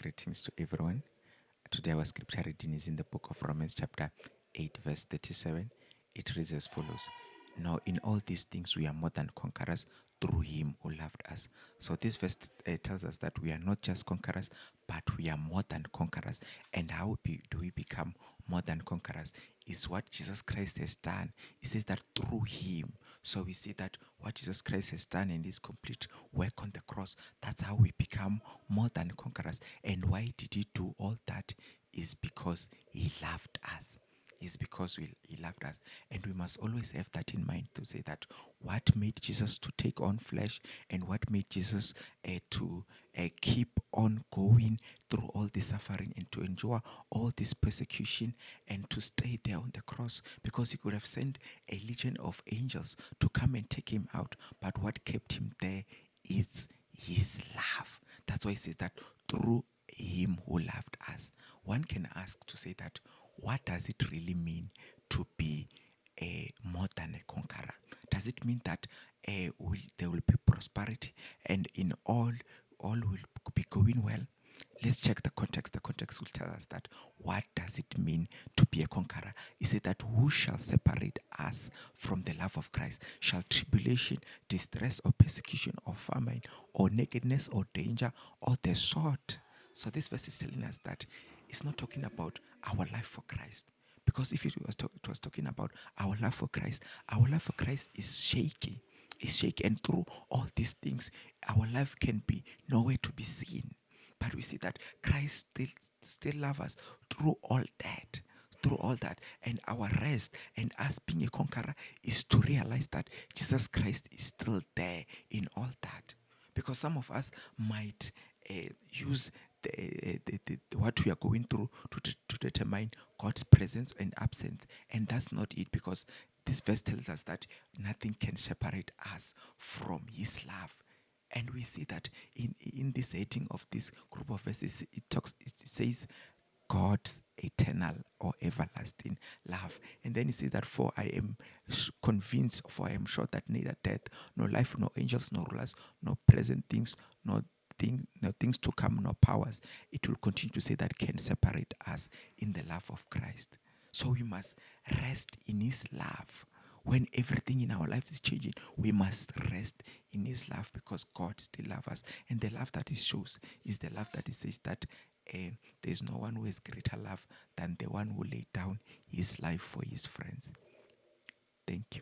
Greetings to everyone. Today our scripture reading is in the book of Romans chapter 8 verse 37. It reads as follows. Now in all these things we are more than conquerors through him who loved us. So this verse tells us that we are not just conquerors, but we are more than conquerors. And how do we become more than conquerors? Is what Jesus Christ has done. He says that through him. So we see that what Jesus Christ has done in his complete work on the cross, that's how we become more than conquerors. And why did he do all that? Is because he loved us. Is because he loved us. And we must always have that in mind to say that what made Jesus to take on flesh and what made Jesus to keep on going through all this suffering and to endure all this persecution and to stay there on the cross, because he could have sent a legion of angels to come and take him out, but what kept him there is his love. That's why he says that through him who loved us. One can ask to say that what does it really mean to be more than a conqueror? Does it mean that there will be prosperity and in all will be going well? Let's check the context. The context will tell us that what does it mean to be a conqueror? He said that who shall separate us from the love of Christ? Shall tribulation, distress, or persecution, or famine, or nakedness, or danger, or the sword? So this verse is telling us that it's not talking about our life for Christ. Because if it was talking about our love for Christ is shaky. It's shaky. And through all these things, our life can be nowhere to be seen. But we see that Christ still loves us through all that. Through all that. And our rest and us being a conqueror is to realize that Jesus Christ is still there in all that. Because some of us might use what we are going through to determine God's presence and absence. And that's not it, because this verse tells us that nothing can separate us from his love. And we see that in this heading of this group of verses, it says God's eternal or everlasting love. And then he says that for I am convinced, for I am sure that neither death, nor life, nor angels, nor rulers, nor present things, nor things to come, nor powers, it will continue to say that can separate us in the love of Christ. So we must rest in his love. When everything in our life is changing, we must rest in his love, because God still loves us. And the love that he shows is the love that he says that there's no one who has greater love than the one who laid down his life for his friends. Thank you.